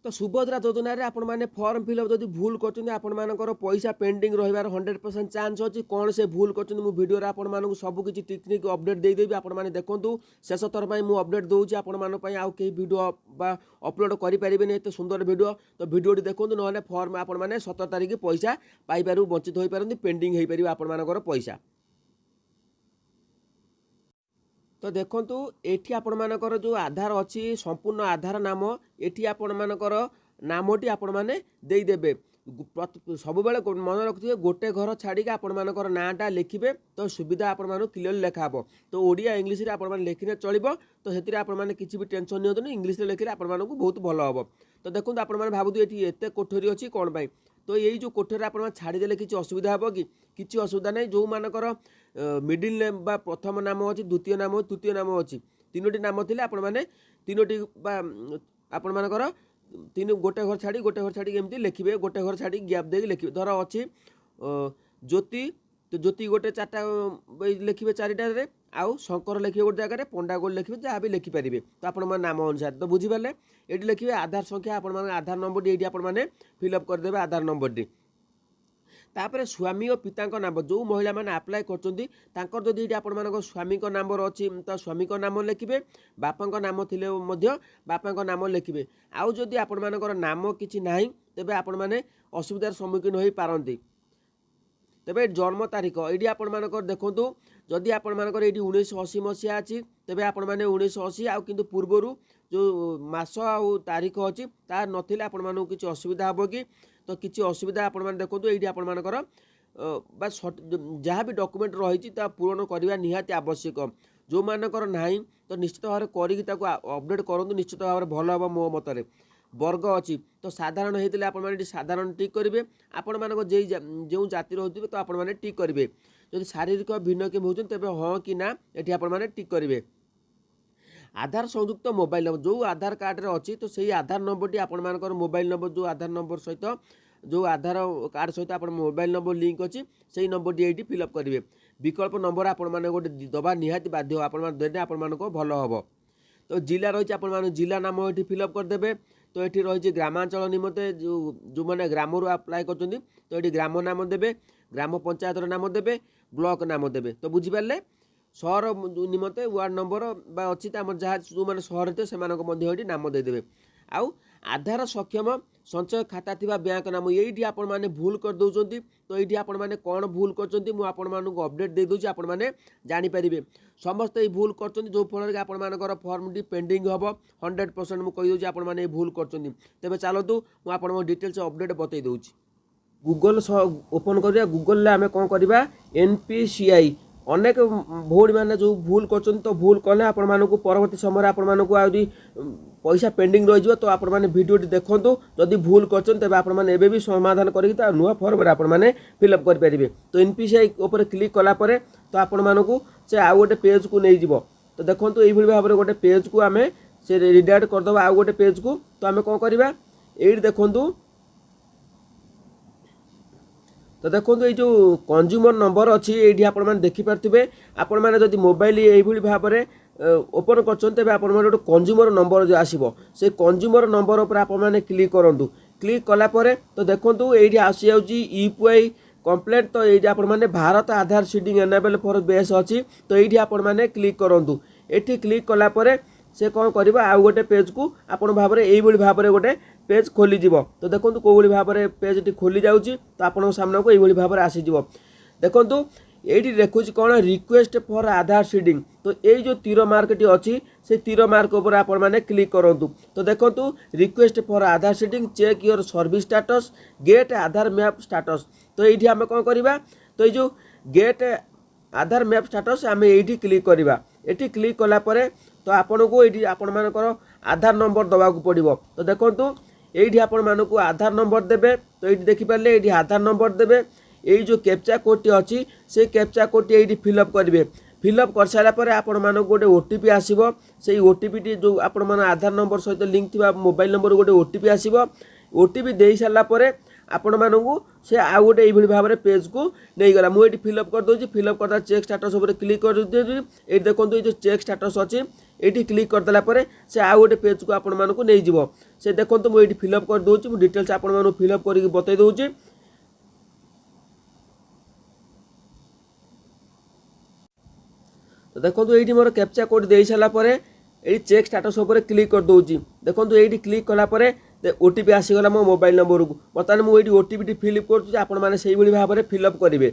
तो सुभद्रा योजन आपने फर्म फिलअप जब भूल कर पैसा पेंडिंग रही 100% चान्स अच्छी कौन से भूल कर भिडियो आपको सबकि टेक्निक अपडेट देदेवि आपने देखूँ शेष थर पर मुझे अपडेट दूसरी आपंपाई आउ कई भिड अपलोड करें एत सुंदर भिड तो भिडियो देखूँ ना फर्म आपने 17 तारिख पैसा पाइपर वंचित हो पारती पेंडिंग हो पार आपर पैसा। तो देखो ये आपर जो आधार अच्छी संपूर्ण आधार नाम ये आपर नामटी आपण मैंने देदेवे सब मन रखिए गोटे घर छाड़ी आपर नाटा लिखे तो सुविधा आपण क्लीयर लिखा तो ओडिया इंग्लीश रे आपण लिखने चलो तो से आपने किसी भी टेंशन नहीं इंग्लीश लिखिले आपण बहुत भल हम। तो देखो आपने भावुँ ये एत कोठरी अच्छी कौन पाई तो यही जो कोठरी आप छाड़देले किसी असुविधा हे कि किसी असुविधा नहीं जो मानकर मिडिल नेम बा प्रथम नाम अच्छी द्वितीय नाम तृतीय नाम अच्छी तीनोटी नाम थे आपने तीनोटी आपण मानकर तीन गोटे घर छाड़ी एमती लिखे गोटे घर छाड़ी गैप दे लिखे धर अच्छी ज्योति तो ज्योति गोटे 4टा लिखे 4टारे आउ शंकर लिखे गोटे जगह पंडा गोल लिखे जहाँ भी लिखिपारे तो आप नाम अनुसार तो बुझीपारे ये लिखे आधार संख्या आप आधार नंबर ये आपने फिलअप करदे आधार नंबर तापर स्वामी और पिता नाम जो महिला मैंने आप्लाय कर आप स्वामी नंबर अच्छी तो स्वामी नाम लिखे बापा नाम थे बापा नाम लिखे आउ जदि आपर नाम किसी ना तेज आपण मैंने असुविधार सम्मुखीन हो पारती तेरे जन्म तारीख ये आपर देखूँ जदि आपर ये 1980 मसीहा अच्छी तेज आपने 1980 आउ कि पूर्वर जो मास आउ तारीख अच्छी ता नथिले आपण किसी असुविधा हे कि तो किसी असुविधा आपने देखो ये आपर जहाँ भी डॉक्यूमेंट रही पूरण करने निहाती आवश्यक जो मानकर ना तो निश्चित भाव कर अपडेट करूँ निश्चित भाव में भल हम मो मतरे वर्ग अच्छी तो साधारण होते आप साधारण टिक करेंगे आपण मान जो जाति रोते तो आपने टिक करेंगे जब शारीरिक भिन्नक्षम होते तेज हाँ कि ना ये आपने टिक करेंगे। आधार संयुक्त मोबाइल नंबर जो आधार कार्ड रे अच्छी तो सही आधार नंबर टी आपण मानकर मोबाइल नंबर जो आधार नंबर सहित जो आधार कार्ड सहित आप मोबाइल नंबर लिंक अच्छी से नंबर ये फिलअप करेंगे विकल्प नंबर आपण मैंने गोटे दबा निहाती बाध्य आपने आपण भल हम। तो जिला रही आप जिला नाम ये फिलअप करदे तो ये रही ग्रामांचल निमंते जो मैंने ग्राम आप्लाय कर तो ये ग्राम नाम देवे ग्राम पंचायत नाम देवे ब्लॉक नाम देवे तो बुझीपारे सहर निमंते वार्ड नंबर अच्छी जहाँ जो मैंने सहर थे से नाम देदेवे आउ आधार सक्षम संचय खाता थिबा बैंक नाम ये आपने भूल कर दौरान तो ये आपने कौन भूल कर अपडेट दे दूँ आपने जानीपारे समस्त ये भूल कर जो फल आपर फर्म टी पेंडिंग हम 100% मुझे कहीदे आपने भूल कर तेज चलतु मुझे डिटेल्स अपडेट बतई दूँ। गूगल ओपन करिया गूगल आम कौन करवा NPCI अनेक भौणी मैंने जो भूल कर तो भूल कले आपण परवर्ती समय आपण पैसा पेंडिंग रही तो आपण मैंने भिडियो देखूँ जदि भूल कर तेज आपने भी समाधान कर नुआ फर्म आपने फिलअप करेंगे। तो NPCI उपर क्लिक कलापर तो आपण से आउ गोटे पेज को नहीं जीव तो देखो ये भाव में गोटे पेज को आम से रिडायरेक्ट करदे आउ गोटे पेज को तो आम कौन करवा ये देखूँ तो देखो ये जो कंज्यूमर नंबर अच्छी ये आप देखिपे आपण मैंने जब मोबाइल ये भाव में ओपन कर गोटे कंज्यूमर नंबर जो आसो से कंज्यूमर नंबर पर आपने क्लिक करूँ क्लिक कलापर तो देखो ये आसी UPI कंप्लेंट तो ये आपने भारत आधार सीडिंग एनेबल फॉर बेस अच्छी तो ये आपने क्लिक करूँ ये क्लिक कलापर से कौन कर आउ गोटे पेज को आपण भाव में यही भाव में गोटे पेज खोली तो देखो कौ भाव में पेज टी खोली जाऊँगी तो आपण सामने को यही भाव में आसीज देखो ये देखुँ कौन रिक्वेस्ट फॉर आधार सीडिंग तो ये जो तीर मार्क टी अच्छी से तीर मार्क उपर आपण मैंने क्लिक करूँ तो देखो request for Aadhaar seeding check your service status get Aadhaar map status तो ये आम कौन करवा तो ये जो गेट आधार मैप स्टाटस आम ये क्लिक करवा ये क्लिक कलापर तो आपण को ये आपण मानकर आधार नंबर दवा पड़ो तो देखो ये आपण को आधार नंबर देवे तो ये देखिपारे ये आधार नंबर देवे ये जो कैप्चा कोड अच्छी से कैप्चा कोड ये फिलअप करेंगे फिलअप कर सारापर आपण गोटे OTP आसो से OTP टी जो आपण आधार नंबर सहित लिंक थी मोबाइल नंबर गोटे OTP आसो OTP दे सारापर आपण मानू से आउ गोटे ये भाव में पेज को नहीं गला मुझे फिलअप कर दूसरी फिलअप करदा चेक स्टाटस उपर क्लिक कर ये देखो ये जो चेक स्टाटस अच्छी ये क्लिक करदेला से आउ गोटे पेज को आपण मानू नहीं जीव से देखो मुझे फिलअप कर दूसरी मुझे डिटेल्स आपण मानू फिलअप करके बतई दूसरी। तो देखो ये मोर कैप्चा कोड दे सारापर ये चेक स्टाटस उपर क्लिक कर दूसरी देखो ये क्लिक कलापर ओटीपी आसीगला मो मोबाइल नंबर को बर्तमान मुझे ओटीपी फिलअप कर भाव में फिलअप करेंगे।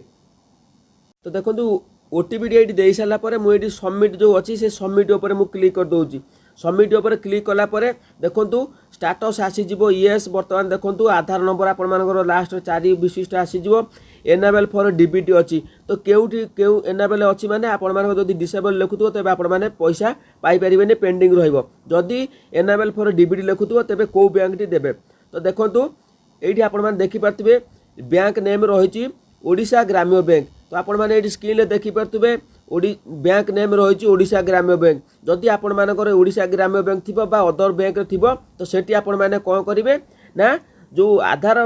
तो देखो ओटीपी ये दे सारापर मुझे सबमिट जो अच्छी से सबमिट उपर मु क्लिक कर दूसरी सबमिट उपर क्लिक कलापर देखो स्टाटस आसीज येस बर्तमान देखो आधार नंबर आपर लास्ट 4 विशिष्ट आसीज एनाबेल फॉर डीबीटी अच्छी तो केउठी केउ एनाबेल अच्छी माने आपण माने जदि डिसेबल लिखुथो तबे आपण माने पैसा पाई परिबेने पेंडिंग रहइबो जदि एनाबेल फॉर डीबीटी लिखुथो तबे को बैंक टी देबे। तो देखंतु एठी आपण माने देखि पारथिबे बैंक नेम रहिछि ओडिशा ग्राम्य बैंक तो आपण माने एठी स्क्रीन ले देखि पारथिबे बैंक नेम रहिछि ओडिशा ग्राम्य बैंक जदि आपण मानकर ओडिशा ग्राम्य बैंक थिबो बा अदर बैंक थिबो तो सेठी आपण माने कोन करिवे ना जो आधार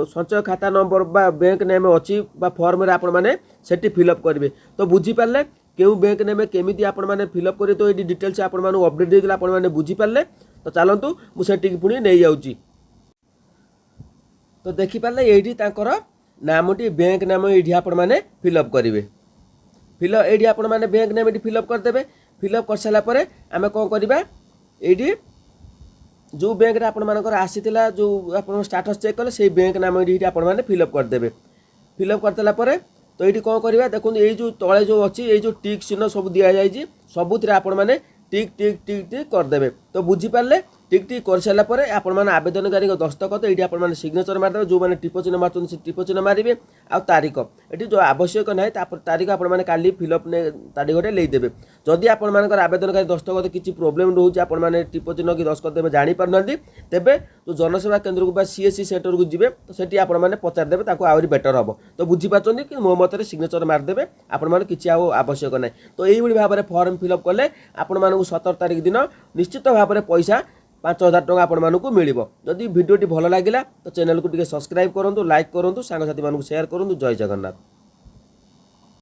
संचय खाता नंबर बा बैंक नेम अच्छी फॉर्म रे आपण माने सेठी फिलअप करेंगे। तो बुझी पारे केउ बैंक नेम केमिति आपण माने फिलअप करें तो ये डिटेल्स आपण माने अपडेट देला आपण माने बुझी पारे। तो चलतु मु सेठी पुणी नहीं जाउची। तो देखि पारे एठी ताकर नामटी बैंक नाम एठी आपण माने फिलअप करेंगे फिलअप एठी आपण माने बैंक नेम एठी फिलअप कर देबे फिलअप कर साला परे आमे कोन करबा एठी जो बैंक रे आपण मानकर आसीथिला जो आपण स्टाटस चेक कले से बैंक नाम एठी आपण माने फिलअप कर देबे फिलअप करतला परे तो ये कौन करवा देखो ये जो तले जो अच्छी ये जो टिक चिन्ह सब दि जाए सबुत आपण मैंने टिक टिक टिक टिक करदे। तो बुझीपारे टिक टिक कर सारापर आपण मैंने आवेदनकारी दस्तखत ये आपने सिग्नेचर मारदे जो मैंने टिप चिन्ह मार्च से टिप चिन्ह मारे आ तारीख ये जो आवश्यक ना तारीख आप काली फिलअप तारीखटे लेदेवे जदि आपण मानकर आवेदनकारी दस्तखत किसी प्रोब्लेम रोचे आप टिप चिन्ह कि दस्तखत देवे जापना तेबे जो जनसेवा केन्द्र को सीएससी सेंटर को जी तो सेठी आपण मैंने पचारदेवे आहरी बेटर हम। तो बुझीपार कि मो मत सिग्नेचर मारदेवे आपण किसी आवश्यक ना। तो यही भाव में फॉर्म फिलअप कले आपण 17 तारीख दिन निश्चित भाव में पैसा 5000 टଙ୍କା आपको मिल। जदि वीडियोटी भल लगे तो चैनल को सब्सक्राइब करूँ लाइक करूँ सांगसाथी मानक शेयर करूँ। जय जगन्नाथ।